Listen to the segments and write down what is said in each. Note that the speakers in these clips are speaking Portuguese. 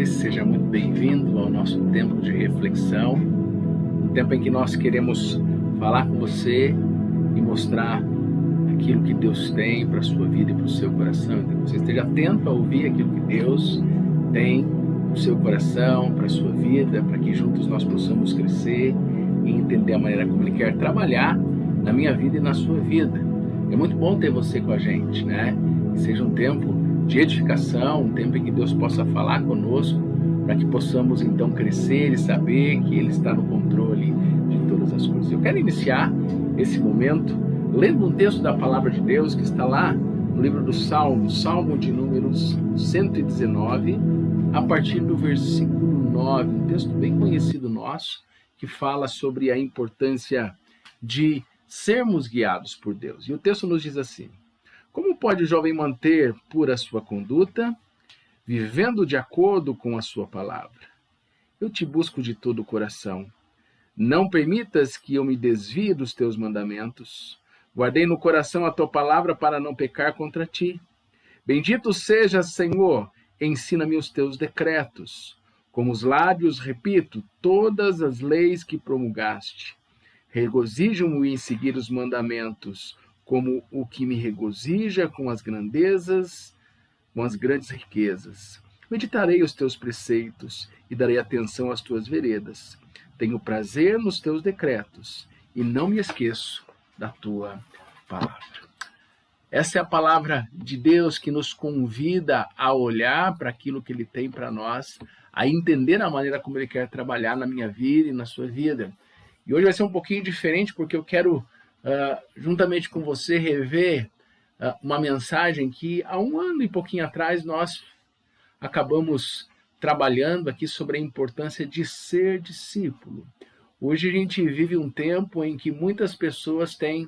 seja muito bem-vindo ao nosso tempo de reflexão, um tempo em que nós queremos falar com você e mostrar aquilo que Deus tem para a sua vida e para o seu coração. Então, que você esteja atento a ouvir aquilo que Deus tem para o seu coração, para a sua vida, para que juntos nós possamos crescer e entender a maneira como Ele quer trabalhar na minha vida e na sua vida. É muito bom ter você com a gente, né? Que seja um tempo de edificação, um tempo em que Deus possa falar conosco, para que possamos então crescer e saber que Ele está no controle de todas as coisas. Eu quero iniciar esse momento lendo um texto da Palavra de Deus que está lá no livro do Salmo de números 119, a partir do versículo 9, um texto bem conhecido nosso, que fala sobre a importância de sermos guiados por Deus. E o texto nos diz assim: como pode o jovem manter pura a sua conduta, vivendo de acordo com a sua palavra? Eu te busco de todo o coração. Não permitas que eu me desvie dos teus mandamentos. Guardei no coração a tua palavra para não pecar contra ti. Bendito sejas, Senhor, ensina-me os teus decretos. Com os lábios repito todas as leis que promulgaste. Regozijo-me em seguir os mandamentos, como o que me regozija com as grandes riquezas. Meditarei os teus preceitos e darei atenção às tuas veredas. Tenho prazer nos teus decretos e não me esqueço da tua palavra. Essa é a palavra de Deus que nos convida a olhar para aquilo que Ele tem para nós, a entender a maneira como Ele quer trabalhar na minha vida e na sua vida. E hoje vai ser um pouquinho diferente, porque eu quero juntamente com você, rever uma mensagem que há um ano e pouquinho atrás nós acabamos trabalhando aqui sobre a importância de ser discípulo. Hoje a gente vive um tempo em que muitas pessoas têm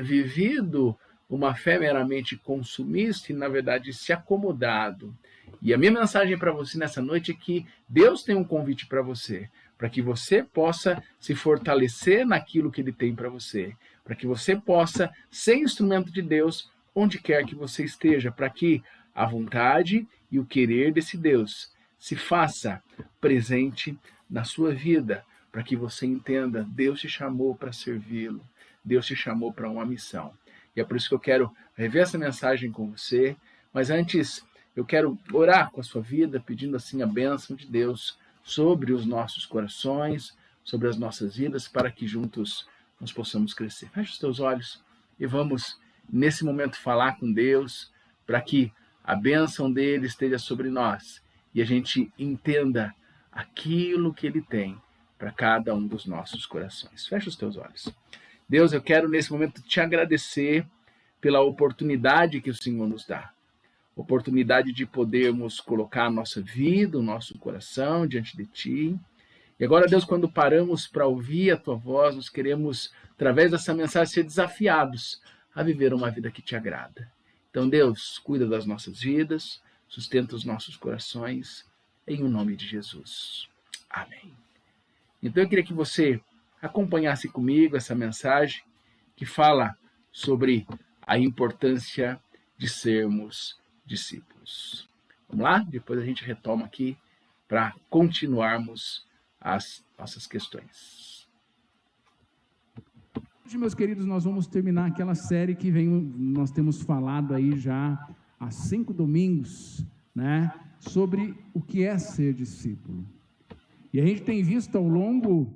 vivido uma fé meramente consumista e, na verdade, se acomodado. E a minha mensagem para você nessa noite é que Deus tem um convite para você, para que você possa se fortalecer naquilo que Ele tem para você, para que você possa ser instrumento de Deus onde quer que você esteja, para que a vontade e o querer desse Deus se faça presente na sua vida, para que você entenda, Deus te chamou para servi-lo, Deus te chamou para uma missão. E é por isso que eu quero rever essa mensagem com você, mas antes eu quero orar com a sua vida, pedindo assim a bênção de Deus sobre os nossos corações, sobre as nossas vidas, para que juntos nós possamos crescer. Feche os teus olhos e vamos, nesse momento, falar com Deus, para que a bênção dele esteja sobre nós e a gente entenda aquilo que Ele tem para cada um dos nossos corações. Feche os teus olhos. Deus, eu quero nesse momento te agradecer pela oportunidade que o Senhor nos dá. Oportunidade de podermos colocar a nossa vida, o nosso coração diante de Ti. E agora, Deus, quando paramos para ouvir a Tua voz, nós queremos, através dessa mensagem, ser desafiados a viver uma vida que Te agrada. Então, Deus, cuida das nossas vidas, sustenta os nossos corações, em o nome de Jesus. Amém. Então, eu queria que você acompanhasse comigo essa mensagem que fala sobre a importância de sermos discípulos. Vamos lá? Depois a gente retoma aqui para continuarmos as nossas questões. Hoje, meus queridos, nós vamos terminar aquela série que nós temos falado aí já há 5 domingos, né? Sobre o que é ser discípulo. E a gente tem visto ao longo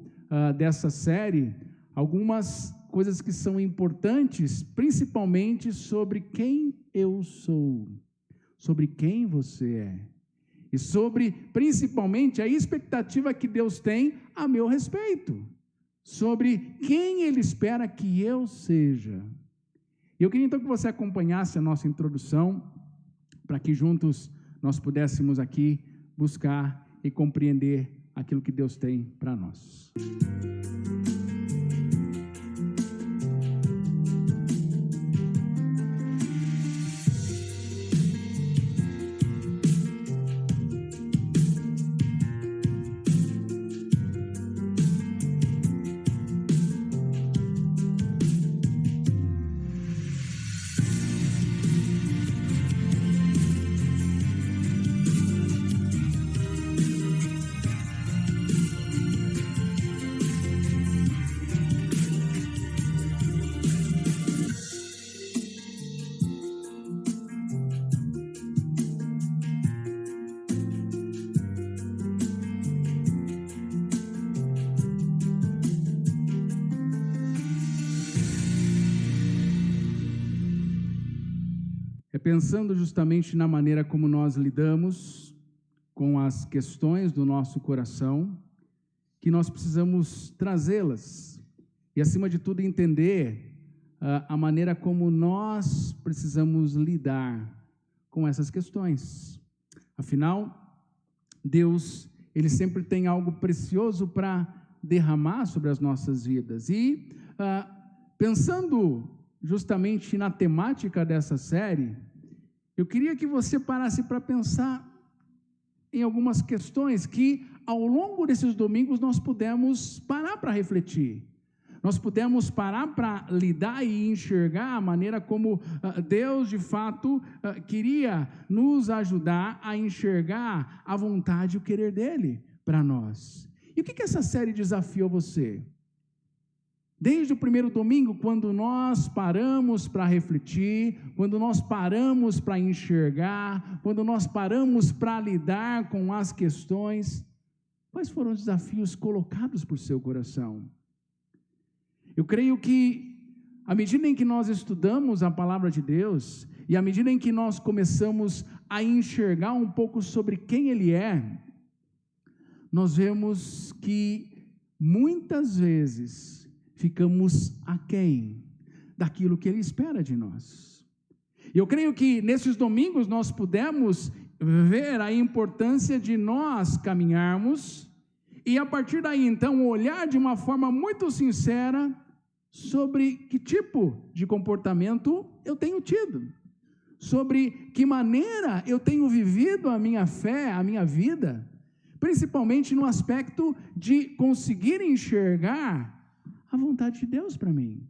dessa série algumas coisas que são importantes, principalmente sobre quem eu sou, sobre quem você é, e sobre, principalmente, a expectativa que Deus tem a meu respeito, sobre quem Ele espera que eu seja. Eu queria então que você acompanhasse a nossa introdução, para que juntos nós pudéssemos aqui buscar e compreender aquilo que Deus tem para nós. pensando justamente na maneira como nós lidamos com as questões do nosso coração, que nós precisamos trazê-las e, acima de tudo, entender a maneira como nós precisamos lidar com essas questões. Afinal, Deus, Ele sempre tem algo precioso para derramar sobre as nossas vidas. E, pensando justamente na temática dessa série, eu queria que você parasse para pensar em algumas questões que, ao longo desses domingos, nós pudemos parar para refletir. Nós pudemos parar para lidar e enxergar a maneira como Deus, de fato, queria nos ajudar a enxergar a vontade e o querer dEle para nós. E o que essa série desafiou você? Desde o primeiro domingo, quando nós paramos para refletir, quando nós paramos para enxergar, quando nós paramos para lidar com as questões, quais foram os desafios colocados por seu coração? Eu creio que, à medida em que nós estudamos a palavra de Deus, e à medida em que nós começamos a enxergar um pouco sobre quem Ele é, nós vemos que, muitas vezes, ficamos aquém daquilo que Ele espera de nós. E eu creio que, nesses domingos, nós pudemos ver a importância de nós caminharmos, e a partir daí, então, olhar de uma forma muito sincera sobre que tipo de comportamento eu tenho tido, sobre que maneira eu tenho vivido a minha fé, a minha vida, principalmente no aspecto de conseguir enxergar a vontade de Deus para mim.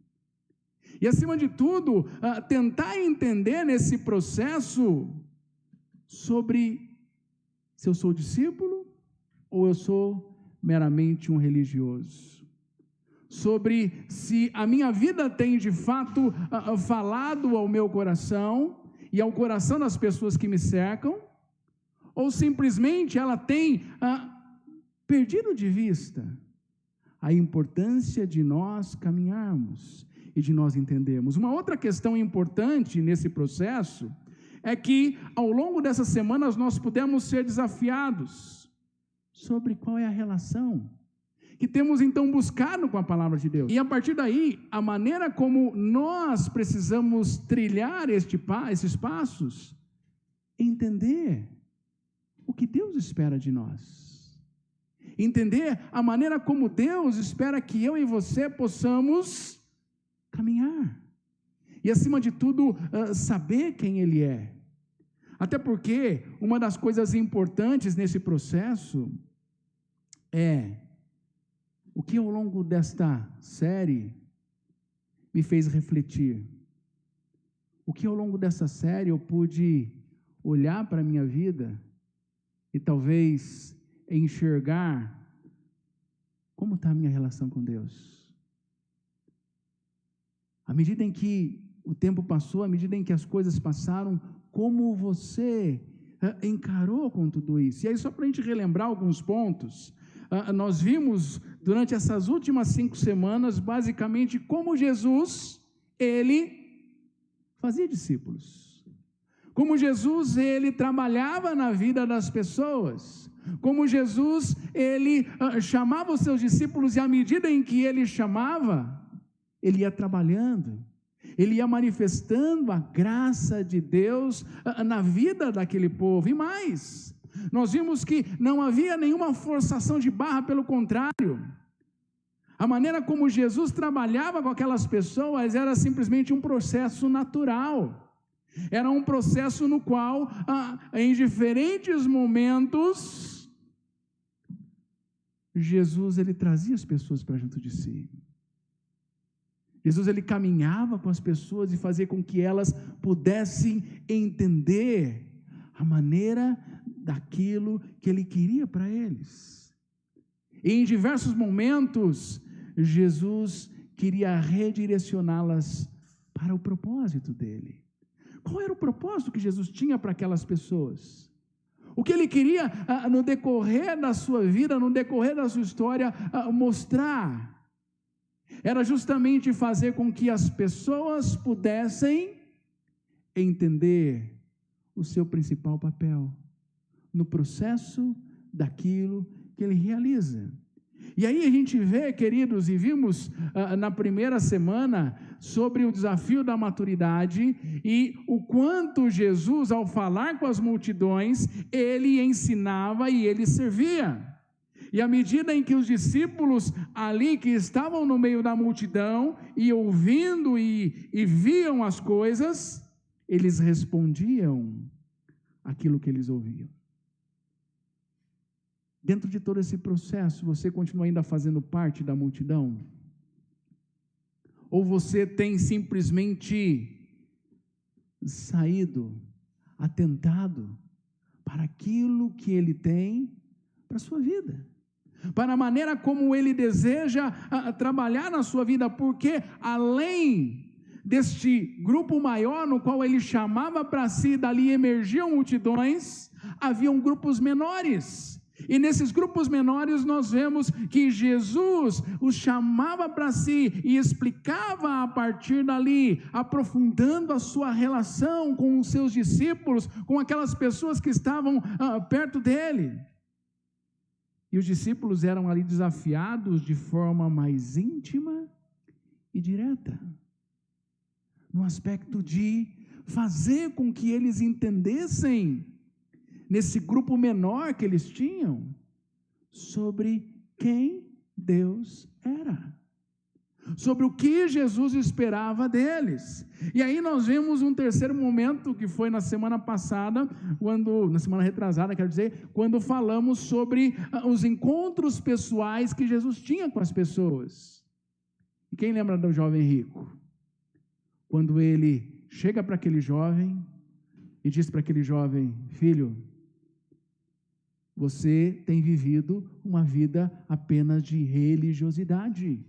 E, acima de tudo, tentar entender nesse processo sobre se eu sou discípulo ou eu sou meramente um religioso. Sobre se a minha vida tem de fato falado ao meu coração e ao coração das pessoas que me cercam, ou simplesmente ela tem perdido de vista a importância de nós caminharmos e de nós entendermos. Uma outra questão importante nesse processo é que, ao longo dessas semanas, nós pudemos ser desafiados sobre qual é a relação que temos então buscado com a palavra de Deus. E a partir daí, a maneira como nós precisamos trilhar esses passos, entender o que Deus espera de nós. Entender a maneira como Deus espera que eu e você possamos caminhar. E, acima de tudo, saber quem Ele é. Até porque uma das coisas importantes nesse processo é o que, ao longo desta série, me fez refletir. O que, ao longo dessa série, eu pude olhar para a minha vida e talvez enxergar como está a minha relação com Deus. À medida em que o tempo passou, à medida em que as coisas passaram, como você encarou com tudo isso? E aí, só para a gente relembrar alguns pontos, nós vimos durante essas últimas 5 semanas, basicamente, como Jesus, Ele fazia discípulos. Como Jesus, Ele trabalhava na vida das pessoas. Como Jesus, Ele chamava os seus discípulos, e à medida em que Ele chamava, Ele ia trabalhando. Ele ia manifestando a graça de Deus na vida daquele povo. E mais, nós vimos que não havia nenhuma forçação de barra, pelo contrário. A maneira como Jesus trabalhava com aquelas pessoas era simplesmente um processo natural. Era um processo no qual, em diferentes momentos, Jesus, Ele trazia as pessoas para junto de si. Jesus, Ele caminhava com as pessoas e fazia com que elas pudessem entender a maneira daquilo que Ele queria para eles. E em diversos momentos, Jesus queria redirecioná-las para o propósito dEle. Qual era o propósito que Jesus tinha para aquelas pessoas? O que Ele queria, no decorrer da sua vida, no decorrer da sua história, mostrar, era justamente fazer com que as pessoas pudessem entender o seu principal papel no processo daquilo que ele realiza. E aí a gente vê, queridos, e vimos na primeira semana sobre o desafio da maturidade e o quanto Jesus, ao falar com as multidões, ele ensinava e ele servia. E à medida em que os discípulos ali que estavam no meio da multidão e ouvindo e viam as coisas, eles respondiam aquilo que eles ouviam. Dentro de todo esse processo, você continua ainda fazendo parte da multidão? Ou você tem simplesmente saído, atentado para aquilo que ele tem para a sua vida? Para a maneira como ele deseja trabalhar na sua vida, porque além deste grupo maior no qual ele chamava para si, dali emergiam multidões, haviam grupos menores. E nesses grupos menores nós vemos que Jesus os chamava para si e explicava a partir dali, aprofundando a sua relação com os seus discípulos, com aquelas pessoas que estavam perto dele. E os discípulos eram ali desafiados de forma mais íntima e direta, no aspecto de fazer com que eles entendessem, nesse grupo menor que eles tinham, sobre quem Deus era, sobre o que Jesus esperava deles. E aí nós vemos um terceiro momento, que foi na semana passada, na semana retrasada, quero dizer, quando falamos sobre os encontros pessoais que Jesus tinha com as pessoas. E quem lembra do jovem rico? Quando ele chega para aquele jovem e diz para aquele jovem: filho, você tem vivido uma vida apenas de religiosidade.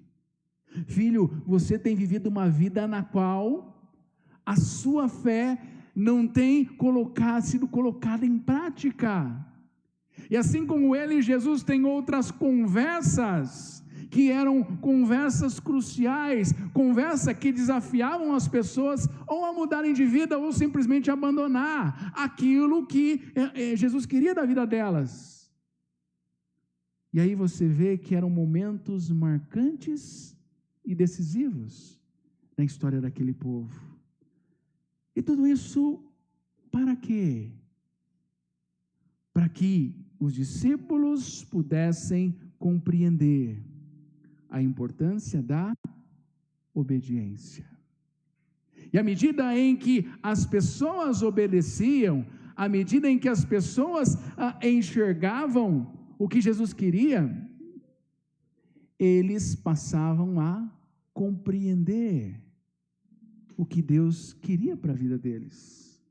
Filho, você tem vivido uma vida na qual a sua fé não tem sido colocada em prática. E assim como ele, Jesus, tem outras conversas que eram conversas cruciais, conversas que desafiavam as pessoas ou a mudarem de vida ou simplesmente abandonar aquilo que Jesus queria da vida delas. E aí você vê que eram momentos marcantes e decisivos na história daquele povo. E tudo isso para quê? Para que os discípulos pudessem compreender a importância da obediência. E à medida em que as pessoas obedeciam, à medida em que as pessoas enxergavam o que Jesus queria, eles passavam a compreender o que Deus queria para a vida deles.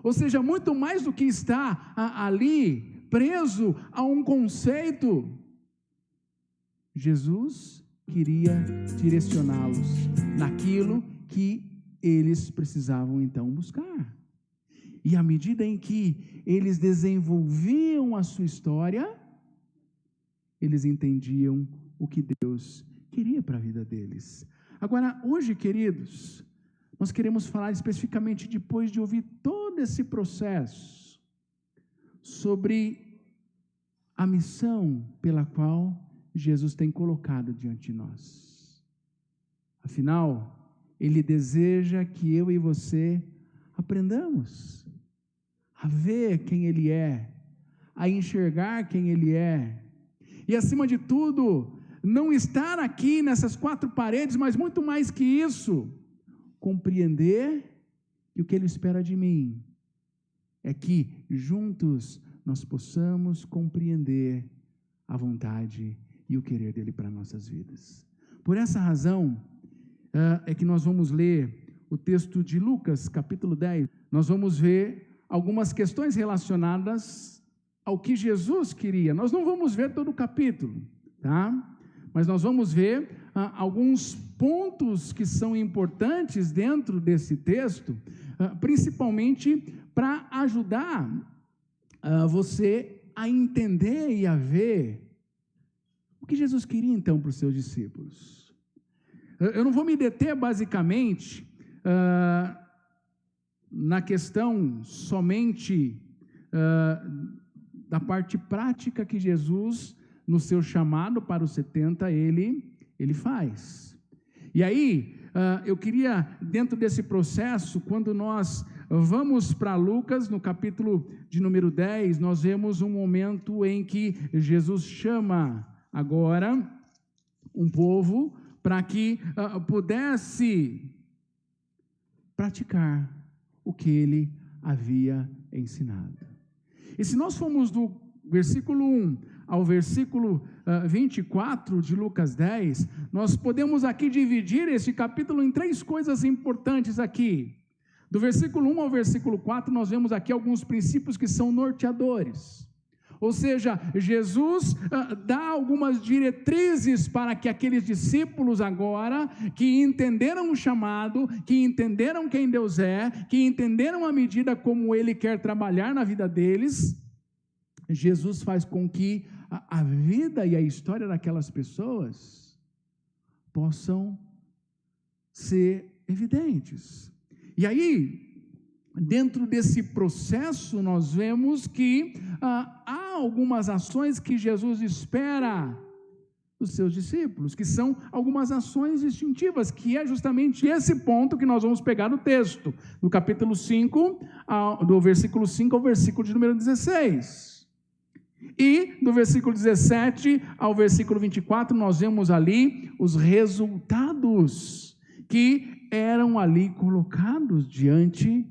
Ou seja, muito mais do que estar ali preso a um conceito, Jesus queria direcioná-los naquilo que eles precisavam então buscar. E à medida em que eles desenvolviam a sua história, eles entendiam o que Deus queria para a vida deles. Agora, hoje, queridos, nós queremos falar especificamente, depois de ouvir todo esse processo, sobre a missão pela qual Jesus tem colocado diante de nós. Afinal, Ele deseja que eu e você aprendamos a ver quem Ele é, a enxergar quem Ele é, e acima de tudo, não estar aqui nessas quatro paredes, mas muito mais que isso, compreender que o que Ele espera de mim é que juntos nós possamos compreender a vontade e o querer dEle para nossas vidas. Por essa razão, é que nós vamos ler o texto de Lucas, capítulo 10. Nós vamos ver algumas questões relacionadas ao que Jesus queria. Nós não vamos ver todo o capítulo, tá? Mas nós vamos ver alguns pontos que são importantes dentro desse texto, principalmente para ajudar você a entender e a ver o que Jesus queria então para os seus discípulos. Eu não vou me deter basicamente na questão somente da parte prática que Jesus, no seu chamado para os 70, ele faz. E aí, eu queria, dentro desse processo, quando nós vamos para Lucas, no capítulo de número 10, nós vemos um momento em que Jesus chama agora um povo para que pudesse praticar o que ele havia ensinado. E se nós formos do versículo 1 ao versículo 24 de Lucas 10, nós podemos aqui dividir esse capítulo em 3 coisas importantes aqui. Do versículo 1 ao versículo 4, nós vemos aqui alguns princípios que são norteadores. Ou seja, Jesus dá algumas diretrizes para que aqueles discípulos agora, que entenderam o chamado, que entenderam quem Deus é, que entenderam a medida como Ele quer trabalhar na vida deles, Jesus faz com que a vida e a história daquelas pessoas possam ser evidentes. E aí, dentro desse processo, nós vemos que há algumas ações que Jesus espera dos seus discípulos, que são algumas ações distintivas, que é justamente esse ponto que nós vamos pegar no texto, no capítulo 5, do versículo 5 ao versículo de número 16. E do versículo 17 ao versículo 24, nós vemos ali os resultados que eram ali colocados diante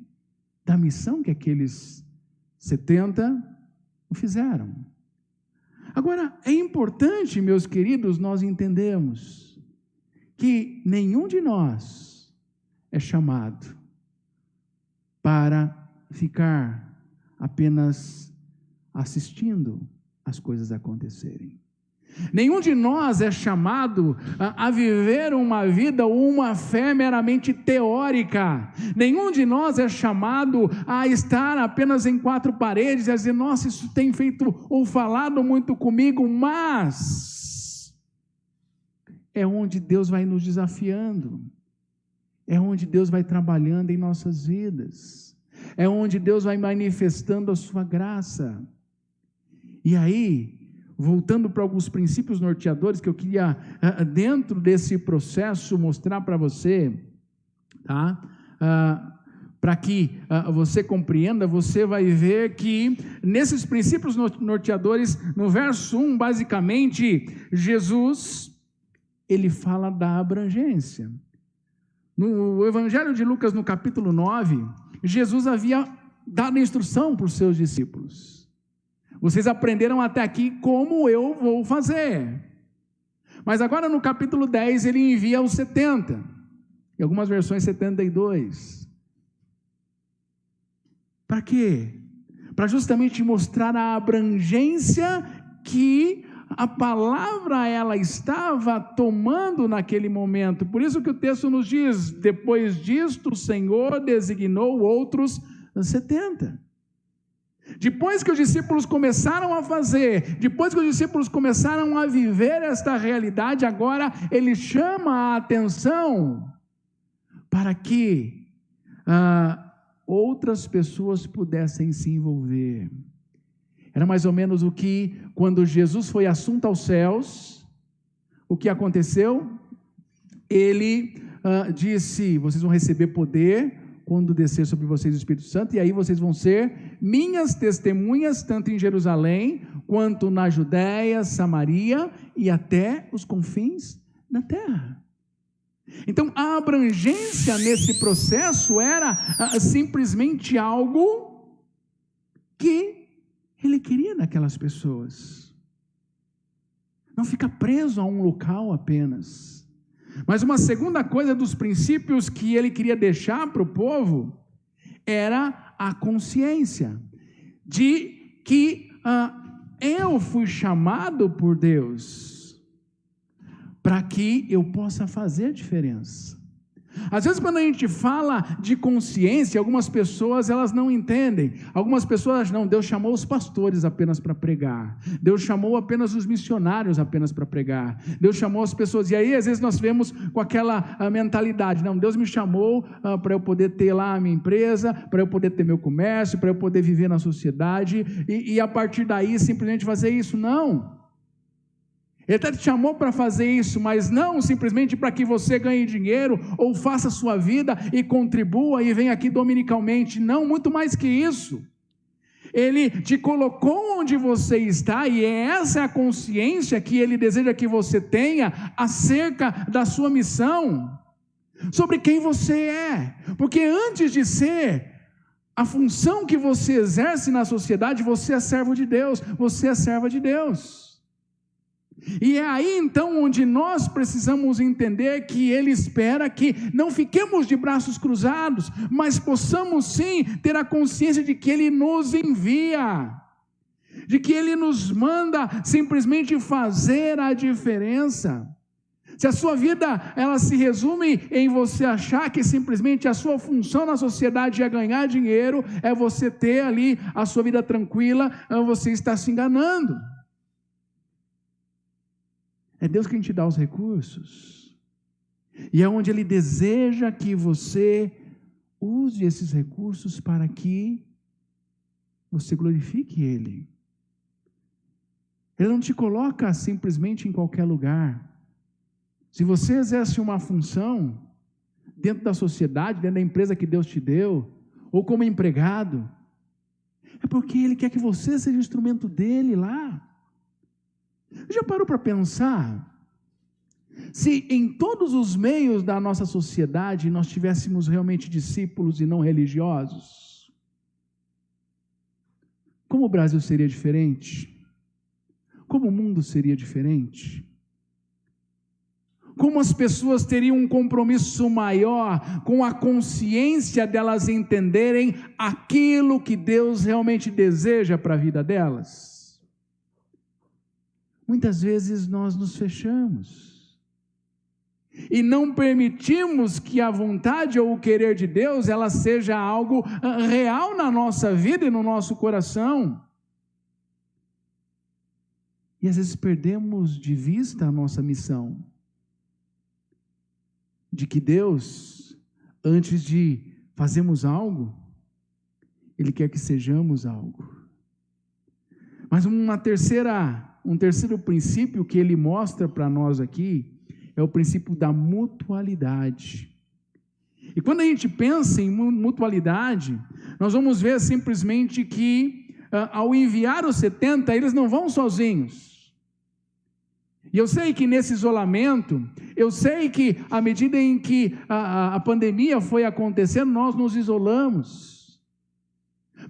da missão que aqueles 70 fizeram. Agora, é importante, meus queridos, nós entendermos que nenhum de nós é chamado para ficar apenas assistindo as coisas acontecerem. Nenhum de nós é chamado a viver uma vida ou uma fé meramente teórica. Nenhum de nós é chamado a estar apenas em 4 paredes e a dizer, nossa, isso tem feito ou falado muito comigo, mas é onde Deus vai nos desafiando, é onde Deus vai trabalhando em nossas vidas, é onde Deus vai manifestando a sua graça. E aí, voltando para alguns princípios norteadores que eu queria, dentro desse processo, mostrar para você, tá? Para que você compreenda, você vai ver que nesses princípios norteadores, no verso 1, basicamente, Jesus, ele fala da abrangência. No Evangelho de Lucas, no capítulo 9, Jesus havia dado instrução para os seus discípulos. Vocês aprenderam até aqui como eu vou fazer. Mas agora no capítulo 10 ele envia os 70. Em algumas versões 72. Para quê? Para justamente mostrar a abrangência que a palavra ela estava tomando naquele momento. Por isso que o texto nos diz, depois disto o Senhor designou outros 70. Depois que os discípulos começaram a fazer, depois que os discípulos começaram a viver esta realidade, agora ele chama a atenção para que outras pessoas pudessem se envolver. Era mais ou menos o que, quando Jesus foi assunto aos céus, o que aconteceu? Ele disse, vocês vão receber poder quando descer sobre vocês o Espírito Santo, e aí vocês vão ser minhas testemunhas, tanto em Jerusalém, quanto na Judéia, Samaria, e até os confins da terra. Então, a abrangência nesse processo era simplesmente algo que ele queria daquelas pessoas. Não fica preso a um local apenas. Mas uma segunda coisa dos princípios que ele queria deixar para o povo era a consciência de que eu fui chamado por Deus para que eu possa fazer diferença. Às vezes quando a gente fala de consciência, algumas pessoas elas não entendem. Algumas pessoas não, Deus chamou os pastores apenas para pregar. Deus chamou apenas os missionários apenas para pregar. Deus chamou as pessoas, e aí às vezes nós vemos com aquela mentalidade, não, Deus me chamou para eu poder ter lá a minha empresa, para eu poder ter meu comércio, para eu poder viver na sociedade, e a partir daí simplesmente fazer isso. Não. Ele até te chamou para fazer isso, mas não simplesmente para que você ganhe dinheiro, ou faça a sua vida e contribua e venha aqui dominicalmente. Não, muito mais que isso. Ele te colocou onde você está, e essa é a consciência que Ele deseja que você tenha acerca da sua missão, sobre quem você é. Porque antes de ser a função que você exerce na sociedade, você é servo de Deus, você é serva de Deus. E é aí então onde nós precisamos entender que Ele espera que não fiquemos de braços cruzados, mas possamos sim ter a consciência de que Ele nos envia, de que Ele nos manda simplesmente fazer a diferença. Se a sua vida ela se resume em você achar que simplesmente a sua função na sociedade é ganhar dinheiro, é você ter ali a sua vida tranquila, você está se enganando. É Deus quem te dá os recursos, e é onde Ele deseja que você use esses recursos para que você glorifique Ele. Ele não te coloca simplesmente em qualquer lugar. Se você exerce uma função dentro da sociedade, dentro da empresa que Deus te deu, ou como empregado, é porque Ele quer que você seja instrumento dEle lá. Já parou para pensar? Se em todos os meios da nossa sociedade nós tivéssemos realmente discípulos e não religiosos, como o Brasil seria diferente? Como o mundo seria diferente? Como as pessoas teriam um compromisso maior com a consciência delas entenderem aquilo que Deus realmente deseja para a vida delas? Muitas vezes nós nos fechamos e não permitimos que a vontade ou o querer de Deus ela seja algo real na nossa vida e no nosso coração. E às vezes perdemos de vista a nossa missão, de que Deus, antes de fazermos algo, Ele quer que sejamos algo. Mas um terceiro princípio que Ele mostra para nós aqui, é o princípio da mutualidade. E quando a gente pensa em mutualidade, nós vamos ver simplesmente que, ao enviar os 70, eles não vão sozinhos. E eu sei que nesse isolamento, eu sei que à medida em que a pandemia foi acontecendo, nós nos isolamos.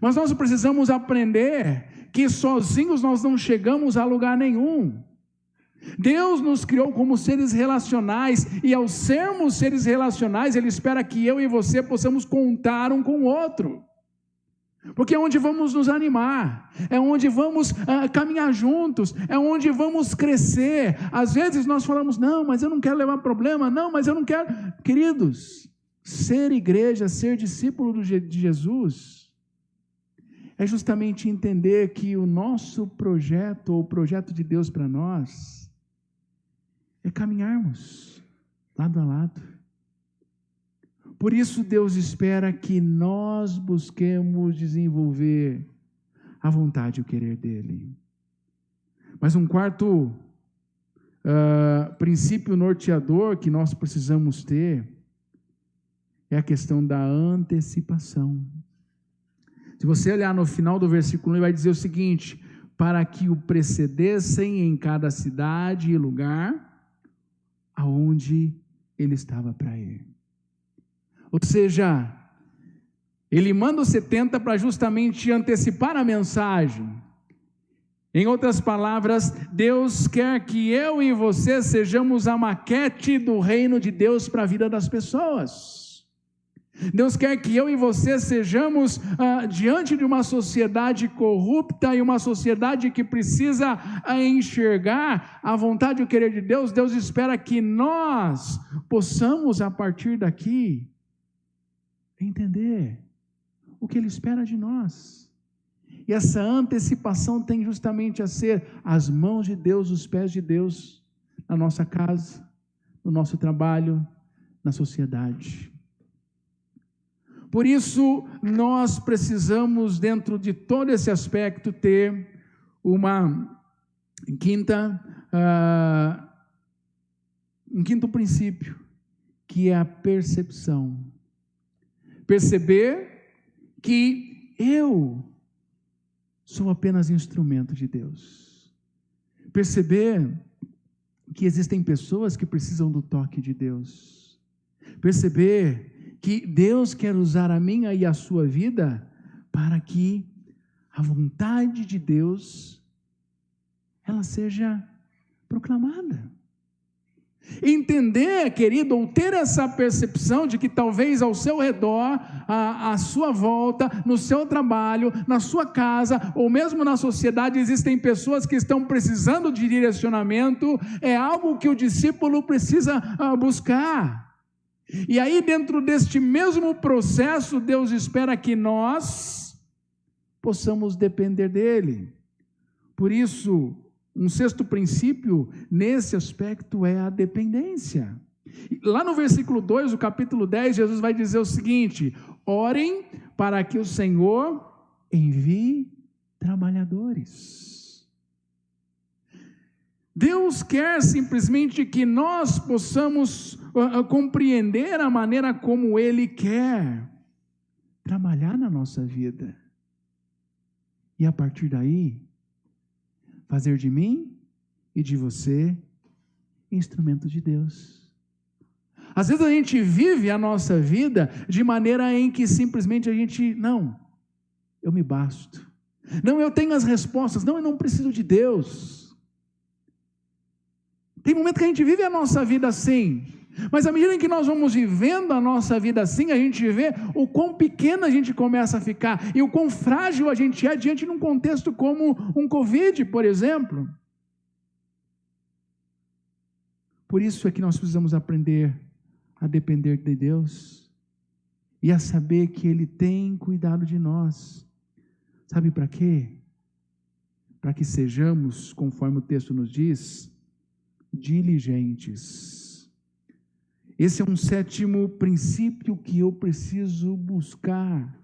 Mas nós precisamos aprender que sozinhos nós não chegamos a lugar nenhum. Deus nos criou como seres relacionais, e ao sermos seres relacionais, Ele espera que eu e você possamos contar um com o outro. Porque é onde vamos nos animar, é onde vamos caminhar juntos, é onde vamos crescer. Às vezes nós falamos, não, mas eu não quero levar problema, não, mas eu não quero. Queridos, ser igreja, ser discípulo de Jesus, é justamente entender que o nosso projeto, ou o projeto de Deus para nós, é caminharmos lado a lado. Por isso Deus espera que nós busquemos desenvolver a vontade e o querer dEle. Mas um quarto princípio norteador que nós precisamos ter é a questão da antecipação. Se você olhar no final do versículo, ele vai dizer o seguinte: para que o precedessem em cada cidade e lugar aonde ele estava para ir. Ou seja, ele manda os 70 para justamente antecipar a mensagem. Em outras palavras, Deus quer que eu e você sejamos a maquete do reino de Deus para a vida das pessoas. Deus quer que eu e você sejamos diante de uma sociedade corrupta e uma sociedade que precisa enxergar a vontade e o querer de Deus. Deus espera que nós possamos, a partir daqui, entender o que Ele espera de nós. E essa antecipação tem justamente a ser as mãos de Deus, os pés de Deus, na nossa casa, no nosso trabalho, na sociedade. Por isso, nós precisamos, dentro de todo esse aspecto, ter um quinto princípio, que é a percepção. Perceber que eu sou apenas instrumento de Deus. Perceber que existem pessoas que precisam do toque de Deus. Perceber que Deus quer usar a minha e a sua vida para que a vontade de Deus ela seja proclamada. Entender, querido, ou ter essa percepção de que talvez ao seu redor, à sua volta, no seu trabalho, na sua casa, ou mesmo na sociedade, existem pessoas que estão precisando de direcionamento, é algo que o discípulo precisa buscar. E aí, dentro deste mesmo processo, Deus espera que nós possamos depender dEle. Por isso, um sexto princípio nesse aspecto é a dependência. Lá no versículo 2, do capítulo 10, Jesus vai dizer o seguinte: orem para que o Senhor envie trabalhadores. Deus quer simplesmente que nós possamos compreender a maneira como Ele quer trabalhar na nossa vida. E a partir daí, fazer de mim e de você instrumento de Deus. Às vezes a gente vive a nossa vida de maneira em que simplesmente a gente, não, eu me basto. Não, eu tenho as respostas. Não, eu não preciso de Deus. Tem momento que a gente vive a nossa vida assim. Mas à medida em que nós vamos vivendo a nossa vida assim, a gente vê o quão pequeno a gente começa a ficar e o quão frágil a gente é diante de um contexto como um Covid, por exemplo. Por isso é que nós precisamos aprender a depender de Deus e a saber que Ele tem cuidado de nós. Sabe para quê? Para que sejamos, conforme o texto nos diz, diligentes. Esse é um sétimo princípio que eu preciso buscar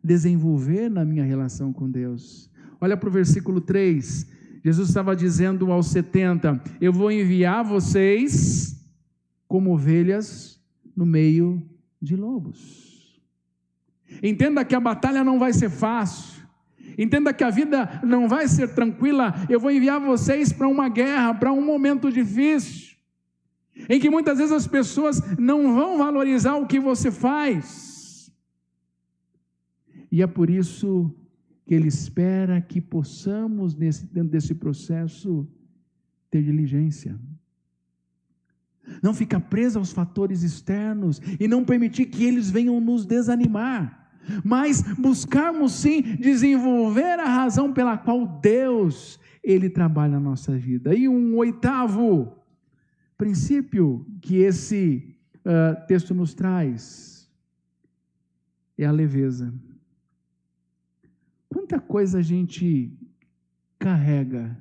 desenvolver na minha relação com Deus. Olha para o versículo 3, Jesus estava dizendo aos 70, eu vou enviar vocês como ovelhas no meio de lobos. Entenda que a batalha não vai ser fácil, entenda que a vida não vai ser tranquila, eu vou enviar vocês para uma guerra, para um momento difícil, em que muitas vezes as pessoas não vão valorizar o que você faz. E é por isso que Ele espera que possamos, dentro desse processo, ter diligência. Não ficar preso aos fatores externos e não permitir que eles venham nos desanimar, mas buscarmos sim desenvolver a razão pela qual Deus, Ele trabalha na nossa vida. E um oitavo princípio que esse texto nos traz é a leveza. Quanta coisa a gente carrega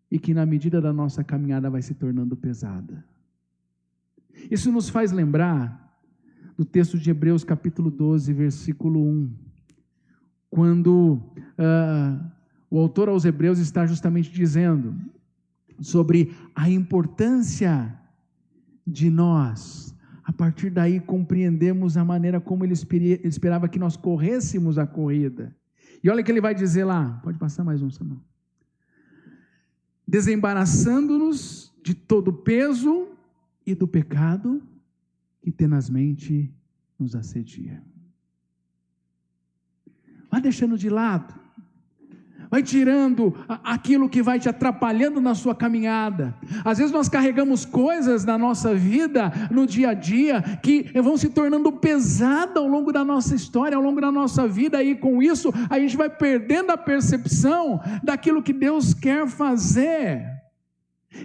e que na medida da nossa caminhada vai se tornando pesada. Isso nos faz lembrar do texto de Hebreus capítulo 12, versículo 1, quando o autor aos Hebreus está justamente dizendo sobre a importância de nós, a partir daí compreendemos a maneira como ele esperava que nós corrêssemos a corrida. E olha o que ele vai dizer lá, pode passar mais um, Samuel. Desembaraçando-nos de todo o peso e do pecado que tenazmente nos assedia. Vai deixando de lado, vai tirando aquilo que vai te atrapalhando na sua caminhada. Às vezes nós carregamos coisas na nossa vida, no dia a dia, que vão se tornando pesadas ao longo da nossa história, ao longo da nossa vida, e com isso a gente vai perdendo a percepção daquilo que Deus quer fazer.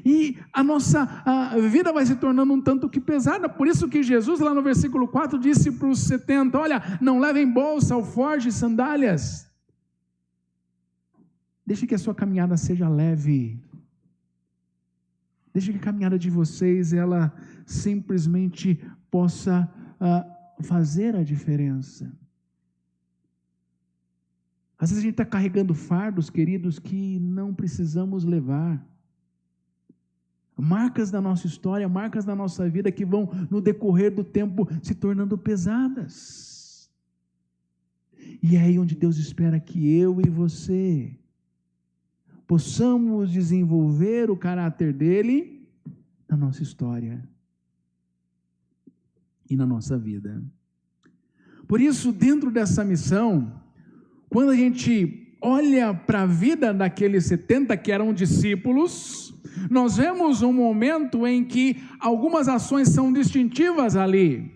E a vida vai se tornando um tanto que pesada. Por isso que Jesus, lá no versículo 4, disse para os 70, olha, não levem bolsa, alforje, sandálias. Deixe que a sua caminhada seja leve. Deixe que a caminhada de vocês, ela simplesmente possa fazer a diferença. Às vezes a gente está carregando fardos, queridos, que não precisamos levar. Marcas da nossa história, marcas da nossa vida que vão, no decorrer do tempo, se tornando pesadas. E é aí onde Deus espera que eu e você possamos desenvolver o caráter dele na nossa história e na nossa vida. Por isso, dentro dessa missão, quando a gente olha para a vida daqueles 70 que eram discípulos, nós vemos um momento em que algumas ações são distintivas ali.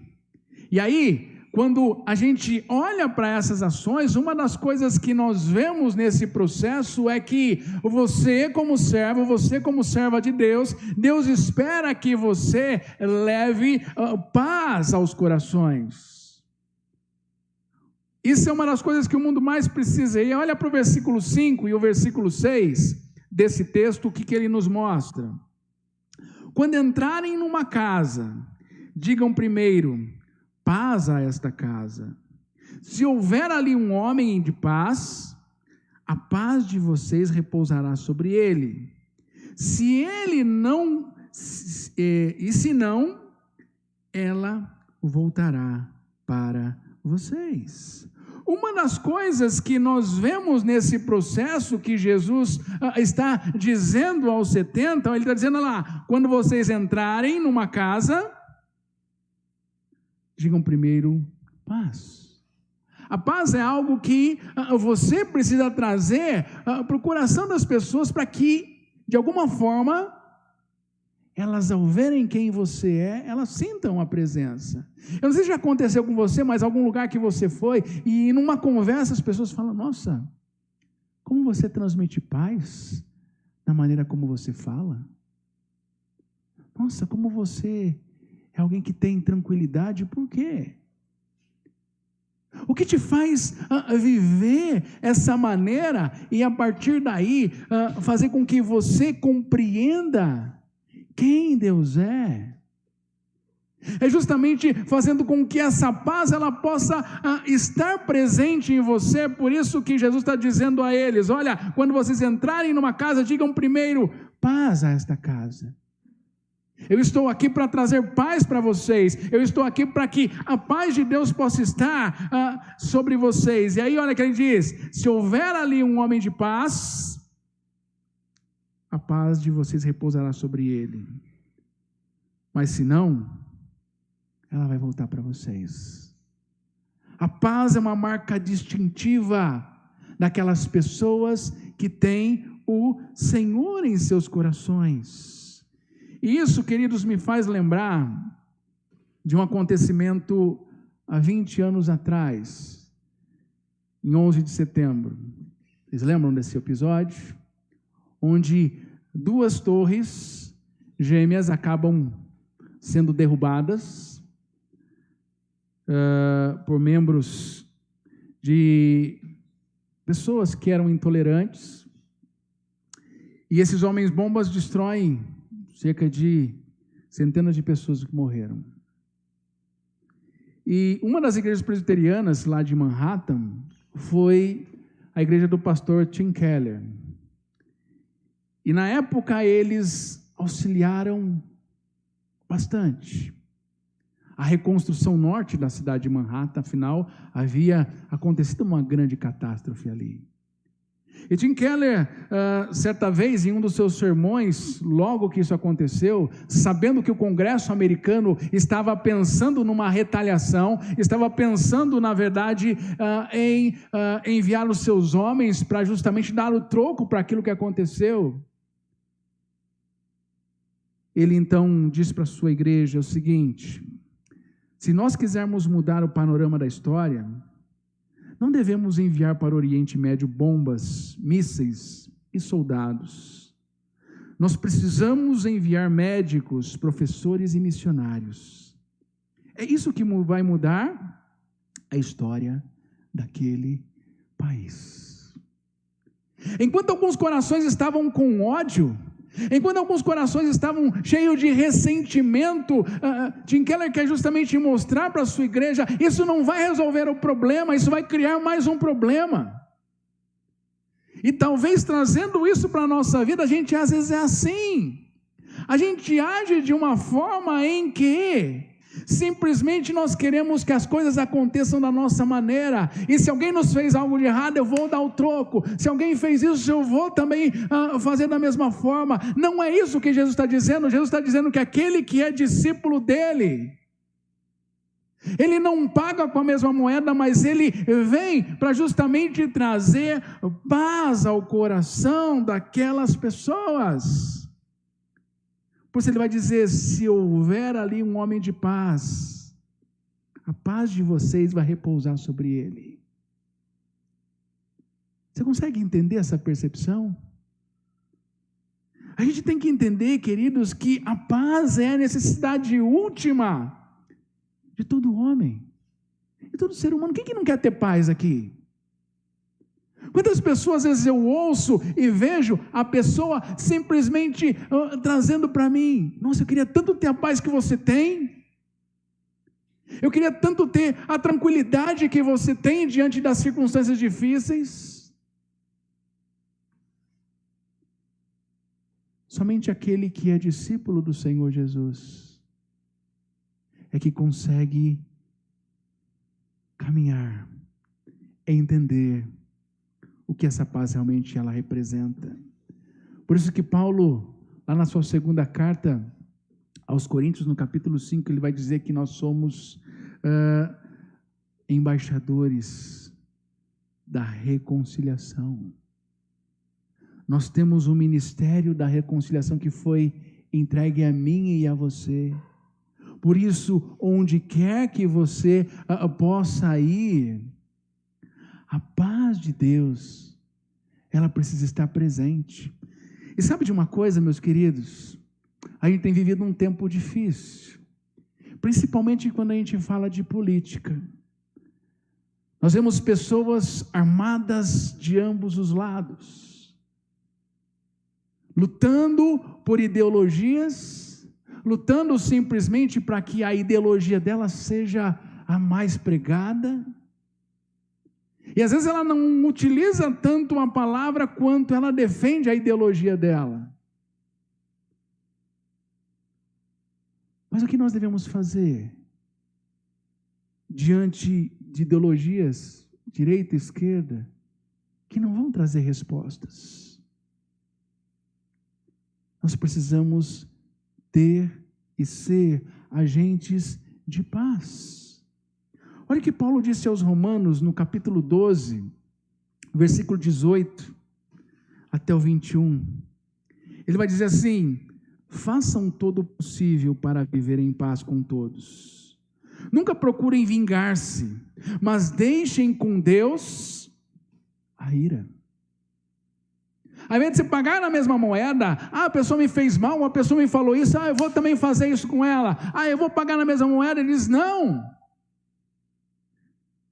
E aí, quando a gente olha para essas ações, uma das coisas que nós vemos nesse processo é que você como servo, você como serva de Deus, Deus espera que você leve paz aos corações. Isso é uma das coisas que o mundo mais precisa. E olha para o versículo 5 e o versículo 6 desse texto, o que ele nos mostra? Quando entrarem numa casa, digam primeiro, paz a esta casa. Se houver ali um homem de paz, a paz de vocês repousará sobre ele. Se ele não, e se não, ela voltará para vocês. Uma das coisas que nós vemos nesse processo que Jesus está dizendo aos 70, ele está dizendo lá, quando vocês entrarem numa casa, digam primeiro, paz. A paz é algo que você precisa trazer para o coração das pessoas para que, de alguma forma, elas ao verem quem você é, elas sintam a presença. Eu não sei se já aconteceu com você, mas algum lugar que você foi, e numa conversa as pessoas falam, nossa, como você transmite paz na maneira como você fala? Nossa, como você é alguém que tem tranquilidade, por quê? O que te faz viver essa maneira e a partir daí fazer com que você compreenda quem Deus é? É justamente fazendo com que essa paz ela possa estar presente em você. Por isso que Jesus está dizendo a eles, olha, quando vocês entrarem numa casa, digam primeiro, paz a esta casa. Eu estou aqui para trazer paz para vocês. Eu estou aqui para que a paz de Deus possa estar sobre vocês. E aí olha que ele diz, se houver ali um homem de paz, a paz de vocês repousará sobre ele. Mas se não, ela vai voltar para vocês. A paz é uma marca distintiva daquelas pessoas que têm o Senhor em seus corações. E isso, queridos, me faz lembrar de um acontecimento há 20 anos atrás, em 11 de setembro. Vocês lembram desse episódio? Onde 2 torres gêmeas acabam sendo derrubadas por membros de pessoas que eram intolerantes, e esses homens-bombas destroem cerca de centenas de pessoas que morreram. E uma das igrejas presbiterianas lá de Manhattan foi a igreja do pastor Tim Keller. E na época eles auxiliaram bastante a reconstrução norte da cidade de Manhattan. Afinal, havia acontecido uma grande catástrofe ali. E Tim Keller, certa vez, em um dos seus sermões, logo que isso aconteceu, sabendo que o Congresso americano estava pensando numa retaliação, estava pensando, na verdade, em enviar os seus homens para justamente dar o troco para aquilo que aconteceu, ele então diz para a sua igreja o seguinte: se nós quisermos mudar o panorama da história, não devemos enviar para o Oriente Médio bombas, mísseis e soldados. nós precisamos enviar médicos, professores e missionários. É isso que vai mudar a história daquele país. Enquanto alguns corações estavam com ódio, enquanto alguns corações estavam cheios de ressentimento, Tim Keller quer justamente mostrar para a sua igreja, isso não vai resolver o problema, isso vai criar mais um problema. E talvez trazendo isso para a nossa vida, a gente às vezes é assim. A gente age de uma forma em que simplesmente nós queremos que as coisas aconteçam da nossa maneira. E se alguém nos fez algo de errado, eu vou dar o troco. Se alguém fez isso, eu vou também fazer da mesma forma. Não é isso que Jesus está dizendo. Jesus está dizendo que aquele que é discípulo dele, ele não paga com a mesma moeda, mas ele vem para justamente trazer paz ao coração daquelas pessoas. Por isso ele vai dizer, se houver ali um homem de paz, a paz de vocês vai repousar sobre ele. Você consegue entender essa percepção? A gente tem que entender, queridos, que a paz é a necessidade última de todo homem, de todo ser humano. Quem que não quer ter paz aqui? Quantas pessoas às vezes eu ouço e vejo a pessoa simplesmente trazendo para mim, nossa, eu queria tanto ter a paz que você tem, eu queria tanto ter a tranquilidade que você tem diante das circunstâncias difíceis. Somente aquele que é discípulo do Senhor Jesus é que consegue caminhar, entender o que essa paz realmente ela representa. Por isso que Paulo, lá na sua segunda carta aos Coríntios, no capítulo 5, ele vai dizer que nós somos embaixadores da reconciliação. Nós temos um ministério da reconciliação que foi entregue a mim e a você. Por isso, onde quer que você possa ir, a paz de Deus, ela precisa estar presente. E sabe de uma coisa, meus queridos? A gente tem vivido um tempo difícil, principalmente quando a gente fala de política. Nós vemos pessoas armadas de ambos os lados, lutando por ideologias, lutando simplesmente para que a ideologia dela seja a mais pregada. E às vezes ela não utiliza tanto uma palavra quanto ela defende a ideologia dela. Mas o que nós devemos fazer diante de ideologias, direita e esquerda, que não vão trazer respostas? Nós precisamos ter e ser agentes de paz. Olha o que Paulo disse aos Romanos no capítulo 12, versículo 18 até o 21. Ele vai dizer assim: façam todo o possível para viver em paz com todos. Nunca procurem vingar-se, mas deixem com Deus a ira. Ao invés de você pagar na mesma moeda, a pessoa me fez mal, uma pessoa me falou isso, eu vou também fazer isso com ela, eu vou pagar na mesma moeda. Ele diz, não.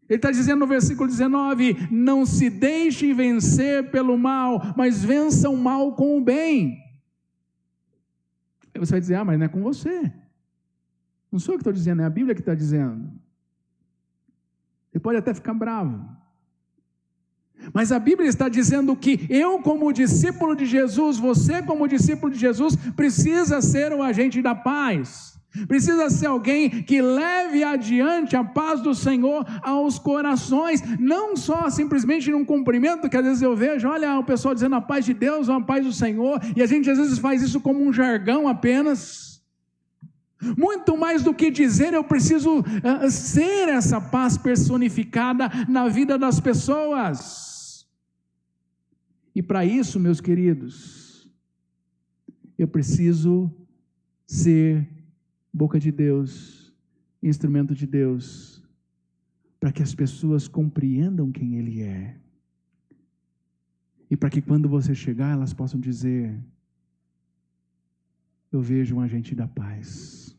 Ele está dizendo no versículo 19, não se deixe vencer pelo mal, mas vença o mal com o bem. Aí você vai dizer, mas não é com você. Não sou eu que estou dizendo, é a Bíblia que está dizendo. Você pode até ficar bravo. Mas a Bíblia está dizendo que eu, como discípulo de Jesus, você, como discípulo de Jesus, precisa ser o agente da paz. Precisa ser alguém que leve adiante a paz do Senhor aos corações, não só simplesmente num cumprimento, que às vezes eu vejo, olha o pessoal dizendo a paz de Deus, a paz do Senhor, e a gente às vezes faz isso como um jargão apenas. Muito mais do que dizer, eu preciso ser essa paz personificada na vida das pessoas. E para isso, meus queridos, eu preciso ser boca de Deus, instrumento de Deus, para que as pessoas compreendam quem Ele é. E para que quando você chegar, elas possam dizer, eu vejo um agente da paz.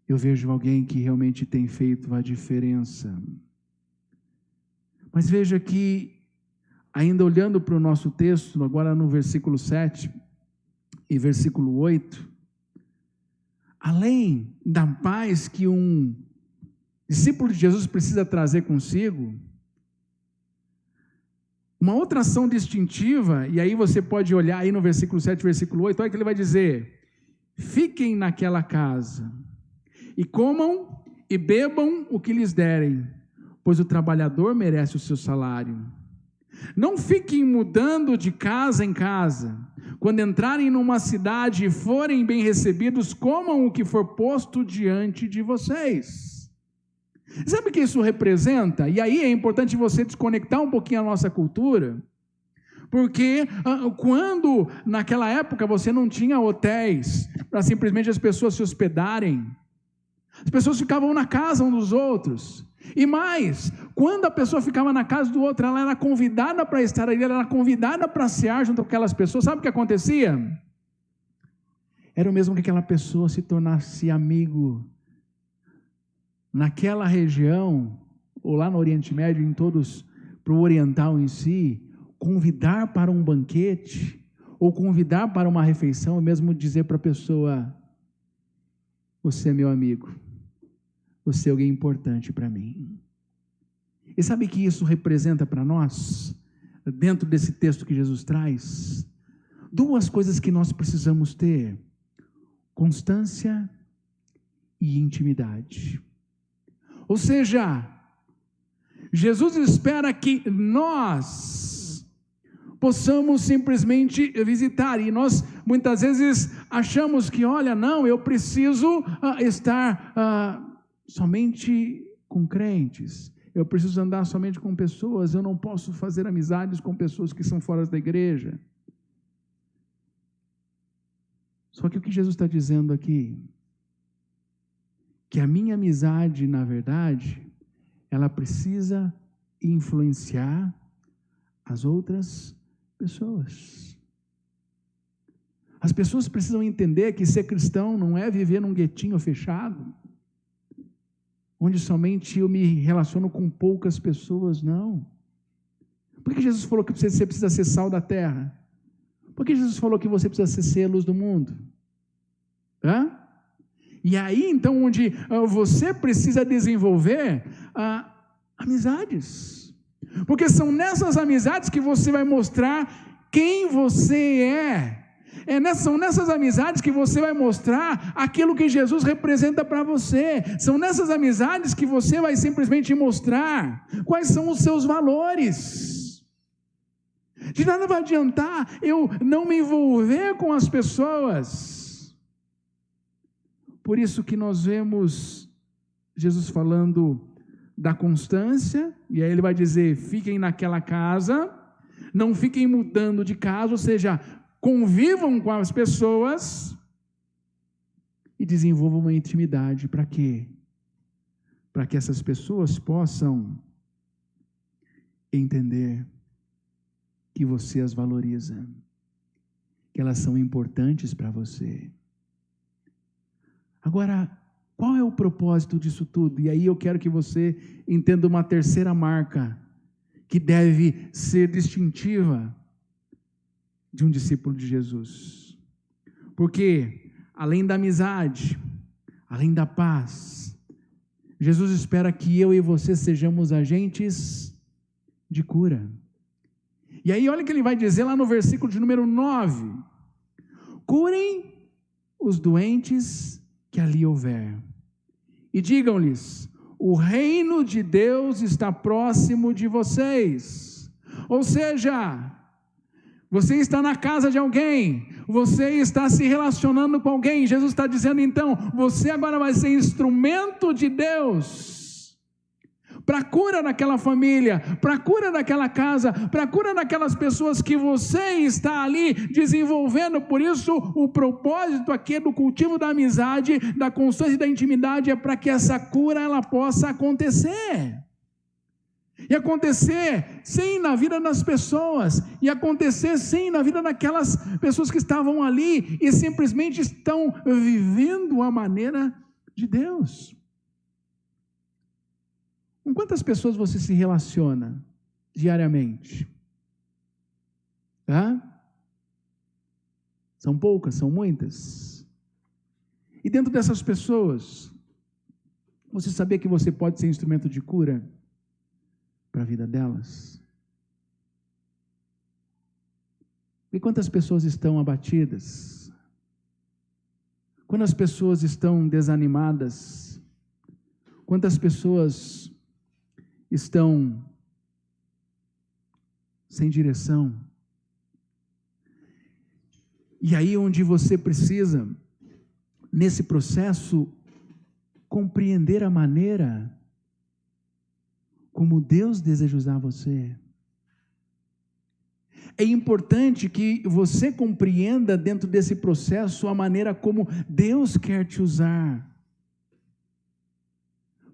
Eu vejo alguém que realmente tem feito a diferença. Mas veja que, ainda olhando para o nosso texto, agora no versículo 7 e versículo 8, além da paz que um discípulo de Jesus precisa trazer consigo, uma outra ação distintiva, e aí você pode olhar aí no versículo 7 e versículo 8, olha que ele vai dizer: fiquem naquela casa, e comam e bebam o que lhes derem, pois o trabalhador merece o seu salário. Não fiquem mudando de casa em casa. Quando entrarem numa cidade e forem bem recebidos, comam o que for posto diante de vocês. Sabe o que isso representa? E aí é importante você desconectar um pouquinho a nossa cultura, porque quando naquela época você não tinha hotéis para simplesmente as pessoas se hospedarem, as pessoas ficavam na casa uns dos outros. E mais, quando a pessoa ficava na casa do outro, ela era convidada para estar ali, ela era convidada para cear junto com aquelas pessoas. Sabe o que acontecia? Era o mesmo que aquela pessoa se tornasse amigo naquela região, ou lá no Oriente Médio, em todos, para o oriental em si, convidar para um banquete, ou convidar para uma refeição, ou mesmo dizer para a pessoa: você é meu amigo, você é alguém importante para mim. E sabe que isso representa para nós, dentro desse texto que Jesus traz, duas coisas que nós precisamos ter: constância e intimidade. Ou seja, Jesus espera que nós possamos simplesmente visitar, e nós muitas vezes achamos que, olha, não, eu preciso estar somente com crentes, eu preciso andar somente com pessoas, eu não posso fazer amizades com pessoas que são fora da igreja. Só que o que Jesus está dizendo aqui, que a minha amizade, na verdade, ela precisa influenciar as outras pessoas. As pessoas precisam entender que ser cristão não é viver num guetinho fechado, onde somente eu me relaciono com poucas pessoas, não. Por que Jesus falou que você precisa ser sal da terra? Por que Jesus falou que você precisa ser luz do mundo? E aí, então, onde você precisa desenvolver amizades. Porque são nessas amizades que você vai mostrar quem você é. São nessas amizades que você vai mostrar aquilo que Jesus representa para você. São nessas amizades que você vai simplesmente mostrar quais são os seus valores. De nada vai adiantar eu não me envolver com as pessoas. Por isso que nós vemos Jesus falando da constância, e aí ele vai dizer: fiquem naquela casa, não fiquem mudando de casa, ou seja, convivam com as pessoas e desenvolvam uma intimidade. Para quê? Para que essas pessoas possam entender que você as valoriza, que elas são importantes para você. Agora, qual é o propósito disso tudo? E aí eu quero que você entenda uma terceira marca que deve ser distintiva de um discípulo de Jesus. Porque, além da amizade, além da paz, Jesus espera que eu e você sejamos agentes de cura. E aí olha o que ele vai dizer lá no versículo de número 9: curem os doentes que ali houver, e digam-lhes: o reino de Deus está próximo de vocês. Ou seja, você está na casa de alguém, você está se relacionando com alguém, Jesus está dizendo, então, você agora vai ser instrumento de Deus para a cura daquela família, para a cura daquela casa, para a cura daquelas pessoas que você está ali desenvolvendo. Por isso, o propósito aqui do cultivo da amizade, da constância e da intimidade é para que essa cura ela possa acontecer. E acontecer sim na vida das pessoas, e acontecer sim na vida daquelas pessoas que estavam ali e simplesmente estão vivendo a maneira de Deus. Com quantas pessoas você se relaciona diariamente? São poucas, são muitas. E dentro dessas pessoas, você sabia que você pode ser instrumento de cura para a vida delas? E quantas pessoas estão abatidas? Quantas pessoas estão desanimadas? Quantas pessoas estão sem direção? E aí onde você precisa, nesse processo, compreender a maneira como Deus deseja usar você. É importante que você compreenda dentro desse processo a maneira como Deus quer te usar.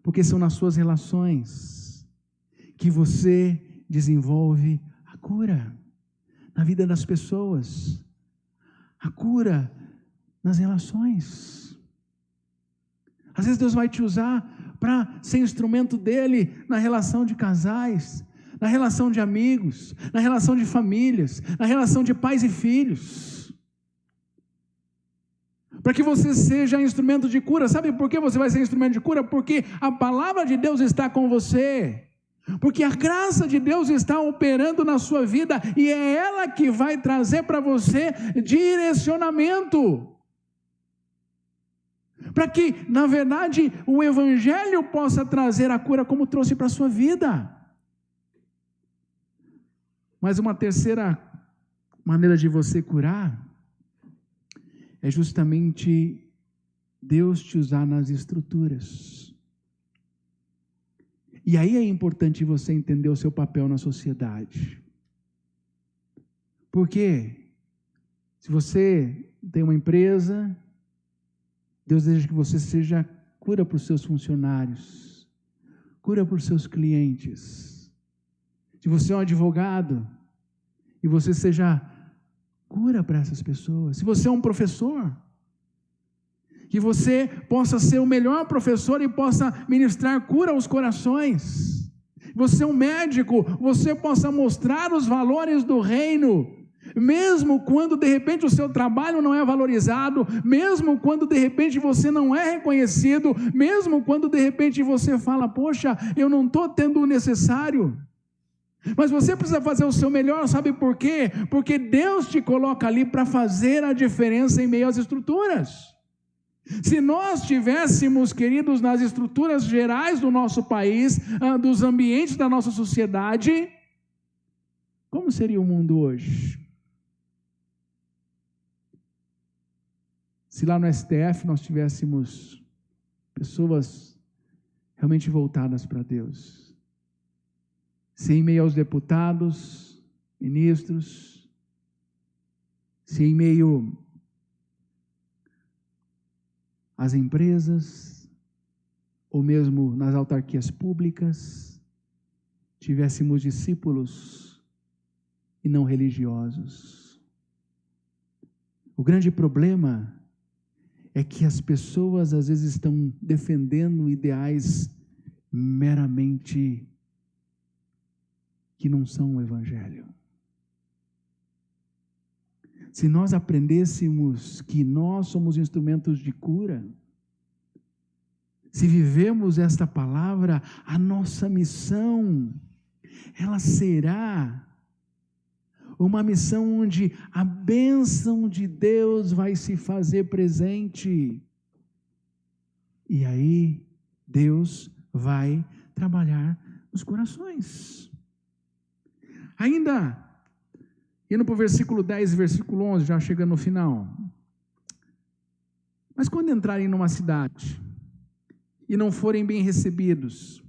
Porque são nas suas relações que você desenvolve a cura na vida das pessoas. A cura nas relações. Às vezes Deus vai te usar para ser instrumento dele na relação de casais, na relação de amigos, na relação de famílias, na relação de pais e filhos. Para que você seja instrumento de cura. Sabe por que você vai ser instrumento de cura? Porque a palavra de Deus está com você. Porque a graça de Deus está operando na sua vida e é ela que vai trazer para você direcionamento. Para que, na verdade, o Evangelho possa trazer a cura como trouxe para a sua vida. Mas uma terceira maneira de você curar é justamente Deus te usar nas estruturas. E aí é importante você entender o seu papel na sociedade. Porque se você tem uma empresa, Deus deseja que você seja cura para os seus funcionários, cura para os seus clientes. Se você é um advogado, e você seja cura para essas pessoas. Se você é um professor, que você possa ser o melhor professor e possa ministrar cura aos corações. Você é um médico, você possa mostrar os valores do reino, mesmo quando de repente o seu trabalho não é valorizado, mesmo quando de repente você não é reconhecido, mesmo quando de repente você fala, poxa, eu não estou tendo o necessário. Mas você precisa fazer o seu melhor, sabe por quê? Porque Deus te coloca ali para fazer a diferença em meio às estruturas. Se nós tivéssemos, queridos, nas estruturas gerais do nosso país, dos ambientes da nossa sociedade, como seria o mundo hoje? Se lá no STF nós tivéssemos pessoas realmente voltadas para Deus, se em meio aos deputados, ministros, se em meio às empresas, ou mesmo nas autarquias públicas, tivéssemos discípulos e não religiosos. O grande problema é que as pessoas às vezes estão defendendo ideais meramente que não são o Evangelho. Se nós aprendêssemos que nós somos instrumentos de cura, se vivemos esta palavra, a nossa missão, ela será uma missão onde a bênção de Deus vai se fazer presente. E aí, Deus vai trabalhar nos corações. Ainda, indo para o versículo 10 e versículo 11, já chegando no final. Mas quando entrarem numa cidade e não forem bem recebidos,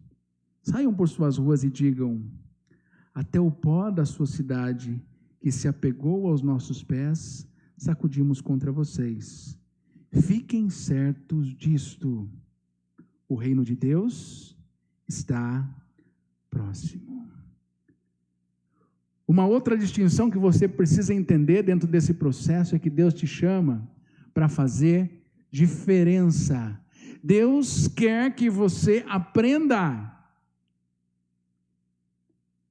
saiam por suas ruas e digam, até o pó da sua cidade, que se apegou aos nossos pés, sacudimos contra vocês. Fiquem certos disto, o reino de Deus está próximo. Uma outra distinção que você precisa entender dentro desse processo é que Deus te chama para fazer diferença. Deus quer que você aprenda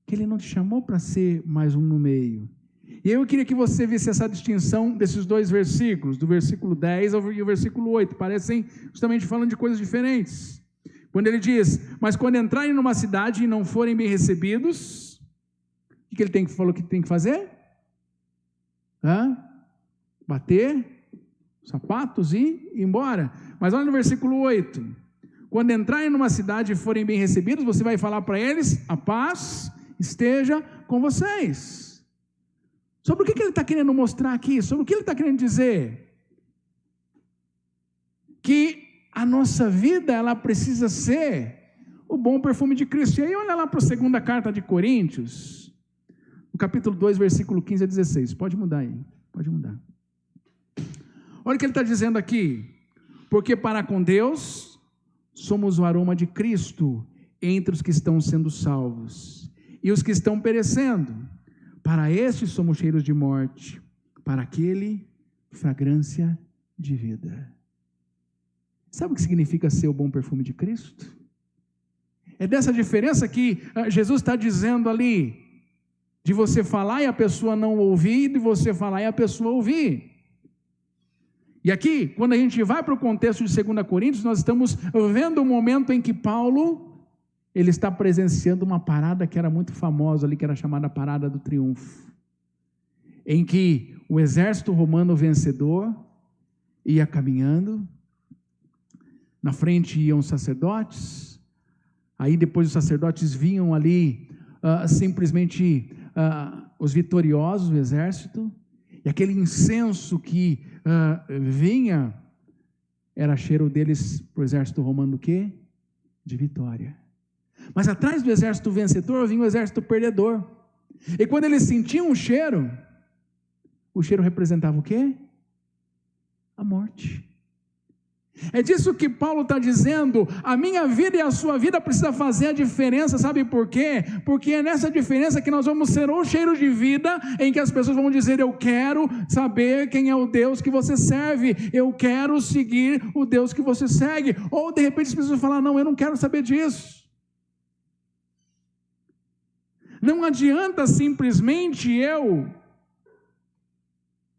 que Ele não te chamou para ser mais um no meio. E eu queria que você visse essa distinção desses dois versículos, do versículo 10 e o versículo 8, parecem justamente falando de coisas diferentes. Quando ele diz, mas quando entrarem numa cidade e não forem bem recebidos, o que ele falou que tem que fazer? Bater os sapatos e ir embora. Mas olha no versículo 8, quando entrarem numa cidade e forem bem recebidos, você vai falar para eles, a paz esteja com vocês. Sobre o que ele está querendo mostrar aqui? Sobre o que ele está querendo dizer? Que a nossa vida, ela precisa ser o bom perfume de Cristo. E aí olha lá para a segunda carta de Coríntios, no capítulo 2, versículo 15 a 16. Pode mudar aí, pode mudar. Olha o que ele está dizendo aqui. Porque para com Deus, somos o aroma de Cristo entre os que estão sendo salvos e os que estão perecendo. Para estes somos cheiros de morte, para aquele, fragrância de vida. Sabe o que significa ser o bom perfume de Cristo? É dessa diferença que Jesus está dizendo ali, de você falar e a pessoa não ouvir, de você falar e a pessoa ouvir. E aqui, quando a gente vai para o contexto de 2 Coríntios, nós estamos vendo o momento em que Paulo, ele está presenciando uma parada que era muito famosa ali, que era chamada Parada do Triunfo, em que o exército romano vencedor ia caminhando, na frente iam os sacerdotes, aí depois os sacerdotes vinham ali, simplesmente os vitoriosos, o exército, e aquele incenso que vinha, era cheiro deles para o exército romano do quê? De vitória. Mas atrás do exército vencedor vinha o exército perdedor. E quando eles sentiam o cheiro representava o quê? A morte. É disso que Paulo está dizendo, a minha vida e a sua vida precisa fazer a diferença, sabe por quê? Porque é nessa diferença que nós vamos ser um cheiro de vida, em que as pessoas vão dizer, eu quero saber quem é o Deus que você serve, eu quero seguir o Deus que você segue, ou de repente as pessoas vão falar, não, eu não quero saber disso. Não adianta simplesmente eu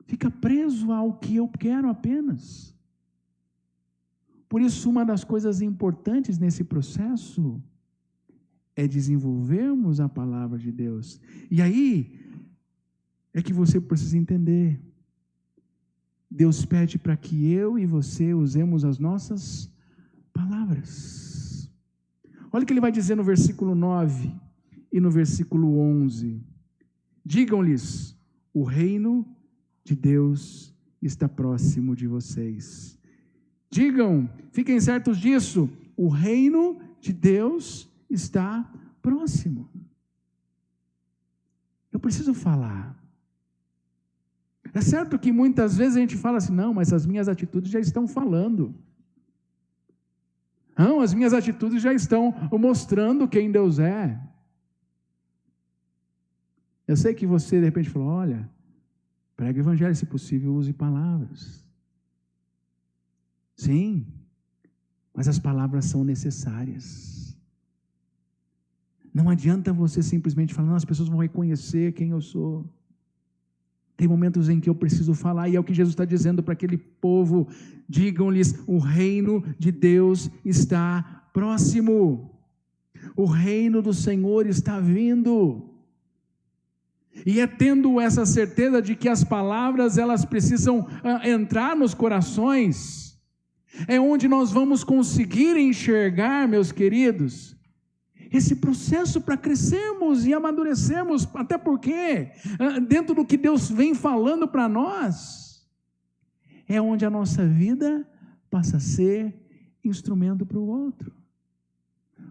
ficar preso ao que eu quero apenas. Por isso, uma das coisas importantes nesse processo é desenvolvermos a palavra de Deus. E aí é que você precisa entender. Deus pede para que eu e você usemos as nossas palavras. Olha o que ele vai dizer no versículo 9 e no versículo 11. Digam-lhes, o reino de Deus está próximo de vocês. Digam, fiquem certos disso, o reino de Deus está próximo. Eu preciso falar. É certo que muitas vezes a gente fala assim, não, mas as minhas atitudes já estão falando. Não, as minhas atitudes já estão mostrando quem Deus é. Eu sei que você de repente falou, olha, prega o evangelho, se possível use palavras. Sim, mas as palavras são necessárias. Não adianta você simplesmente falar, não, as pessoas vão reconhecer quem eu sou. Tem momentos em que eu preciso falar, e é o que Jesus está dizendo para aquele povo, digam-lhes, o reino de Deus está próximo. O reino do Senhor está vindo. E é tendo essa certeza de que as palavras, elas precisam entrar nos corações, é onde nós vamos conseguir enxergar, meus queridos, esse processo para crescermos e amadurecermos, até porque, dentro do que Deus vem falando para nós, é onde a nossa vida passa a ser instrumento para o outro.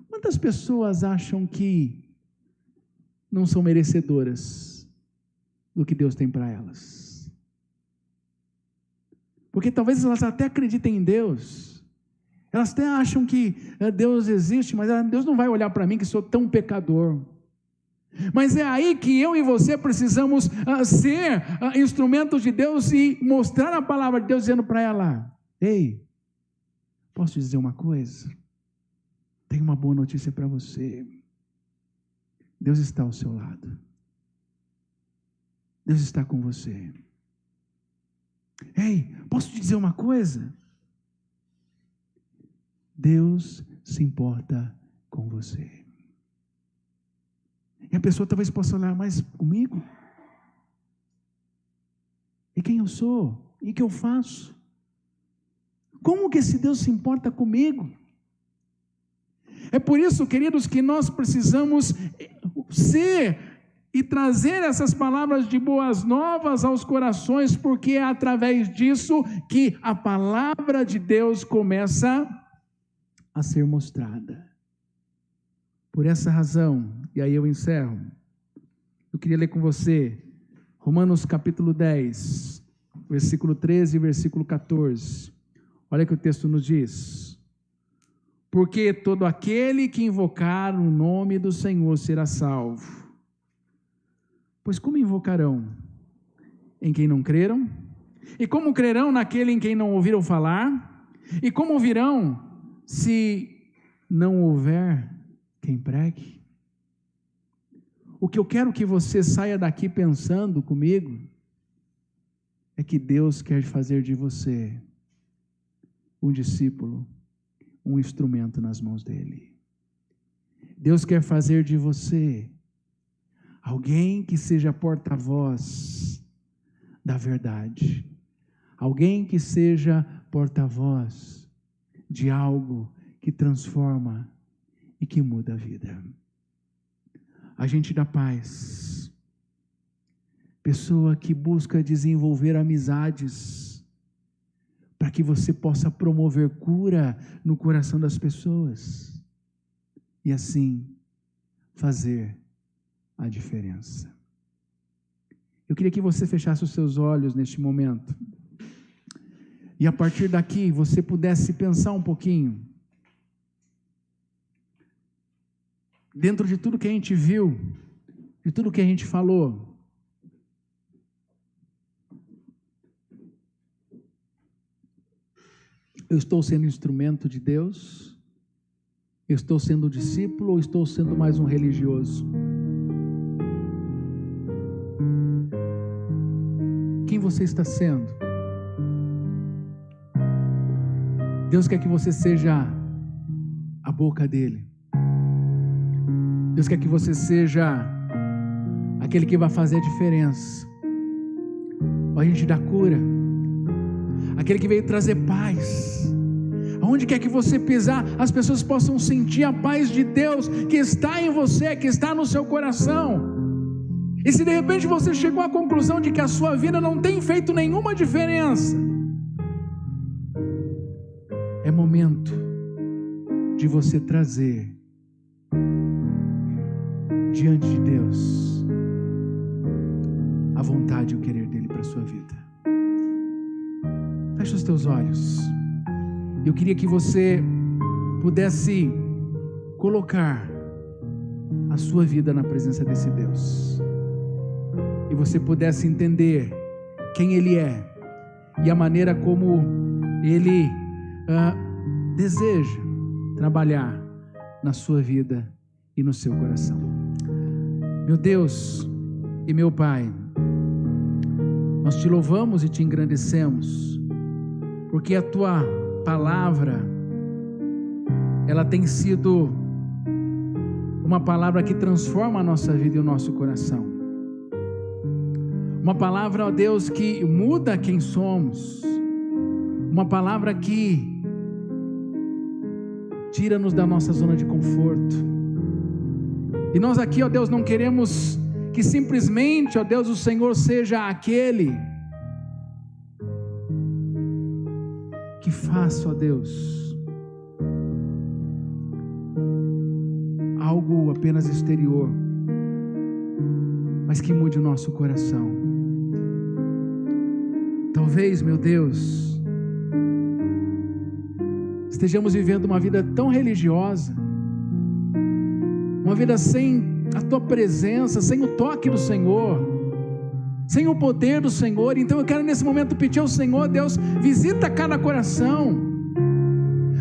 Quantas pessoas acham que não são merecedoras do que Deus tem para elas? Porque talvez elas até acreditem em Deus, Elas até acham que Deus existe, mas Deus não vai olhar para mim que sou tão pecador. Mas é aí que eu e você precisamos ser instrumentos de Deus e mostrar a palavra de Deus, dizendo para ela: ei, posso te dizer uma coisa? Tenho uma boa notícia para você. Deus está ao seu lado. Deus está com você. Ei, posso te dizer uma coisa? Deus se importa com você. E a pessoa talvez possa olhar: mas comigo? E quem eu sou? E o que eu faço? Como que esse Deus se importa comigo? É por isso, queridos, que nós precisamos ser e trazer essas palavras de boas novas aos corações, porque é através disso que a palavra de Deus começa a ser mostrada. Por essa razão, e aí eu encerro, eu queria ler com você Romanos capítulo 10, versículo 13 e versículo 14. Olha o que o texto nos diz: porque todo aquele que invocar o nome do Senhor será salvo. Pois como invocarão em quem não creram? E como crerão naquele em quem não ouviram falar? E como ouvirão se não houver quem pregue? O que eu quero que você saia daqui pensando comigo é que Deus quer fazer de você um discípulo, um instrumento nas mãos dele. Deus quer fazer de você alguém que seja porta-voz da verdade, alguém que seja porta-voz de algo que transforma e que muda a vida. Agente da paz, pessoa que busca desenvolver amizades, para que você possa promover cura no coração das pessoas, e assim fazer a diferença. Eu queria que você fechasse os seus olhos neste momento, e a partir daqui você pudesse pensar um pouquinho, dentro de tudo que a gente viu, de tudo que a gente falou. Eu estou sendo instrumento de Deus? Eu estou sendo discípulo ou estou sendo mais um religioso? Quem você está sendo? Deus quer que você seja a boca dele. Deus quer que você seja aquele que vai fazer a diferença, o agente da cura, aquele que veio trazer paz. Aonde quer que você pisar, as pessoas possam sentir a paz de Deus que está em você, que está no seu coração. E se de repente você chegou à conclusão de que a sua vida não tem feito nenhuma diferença, é momento de você trazer diante de Deus a vontade e o querer dele para a sua vida. Fecha os teus olhos. Eu queria que você pudesse colocar a sua vida na presença desse Deus, e você pudesse entender quem ele é e a maneira como ele deseja trabalhar na sua vida e no seu coração. Meu Deus e meu Pai, nós te louvamos e te engrandecemos, porque a tua palavra, ela tem sido uma palavra que transforma a nossa vida e o nosso coração. Uma palavra, ó Deus, que muda quem somos. Uma palavra que tira-nos da nossa zona de conforto. E nós aqui, ó Deus, não queremos que simplesmente, ó Deus, o Senhor seja aquele que faça, ó Deus, algo apenas exterior, mas que mude o nosso coração. Talvez, meu Deus, estejamos vivendo uma vida tão religiosa, uma vida sem a tua presença, sem o toque do Senhor, sem o poder do Senhor. Então eu quero nesse momento pedir ao Senhor, Deus, visita cada coração,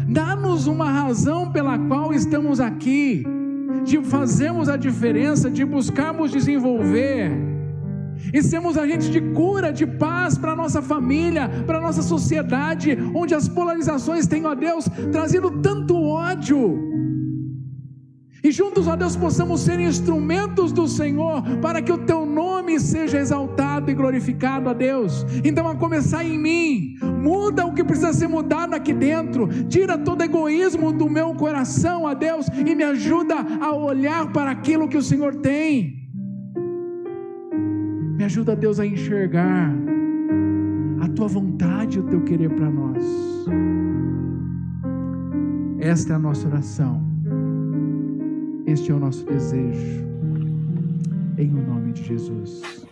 dá-nos uma razão pela qual estamos aqui, de fazermos a diferença, de buscarmos desenvolver e sermos agentes de cura, de paz para a nossa família, para a nossa sociedade, onde as polarizações têm, ó Deus, trazido tanto ódio. E juntos, ó Deus, possamos ser instrumentos do Senhor, para que o teu nome seja exaltado e glorificado, ó Deus. Então, a começar em mim, muda o que precisa ser mudado aqui dentro, tira todo egoísmo do meu coração, ó Deus, e me ajuda a olhar para aquilo que o Senhor tem. Me ajuda, Deus, a enxergar a tua vontade e o teu querer para nós. Esta é a nossa oração. Este é o nosso desejo, em o nome de Jesus.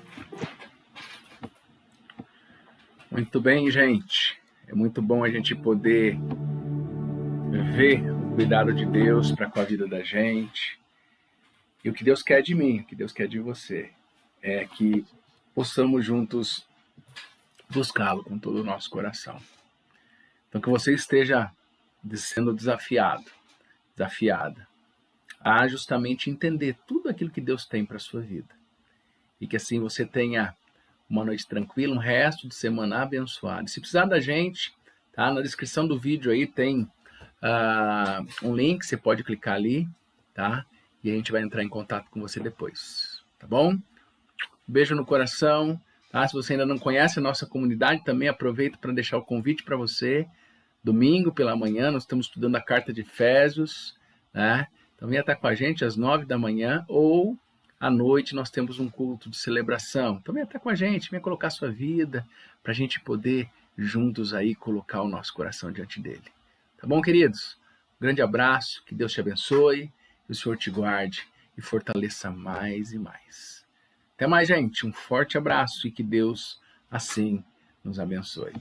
Muito bem, gente. É muito bom a gente poder ver o cuidado de Deus para com a vida da gente. E o que Deus quer de mim, o que Deus quer de você, é que possamos juntos buscá-lo com todo o nosso coração. Então, que você esteja sendo desafiada, a justamente entender tudo aquilo que Deus tem para a sua vida. E que assim você tenha uma noite tranquila, um resto de semana abençoado. Se precisar da gente, tá? Na descrição do vídeo aí tem um link, você pode clicar ali, tá? E a gente vai entrar em contato com você depois, tá bom? Beijo no coração, tá? Se você ainda não conhece a nossa comunidade, também aproveito para deixar o convite para você. Domingo pela manhã nós estamos estudando a carta de Efésios, né? Então venha estar com a gente às 9 da manhã ou à noite nós temos um culto de celebração. Então venha estar com a gente, venha colocar a sua vida para a gente poder juntos aí colocar o nosso coração diante dele. Tá bom, queridos? Um grande abraço, que Deus te abençoe, que o Senhor te guarde e fortaleça mais e mais. Até mais, gente. Um forte abraço e que Deus assim nos abençoe.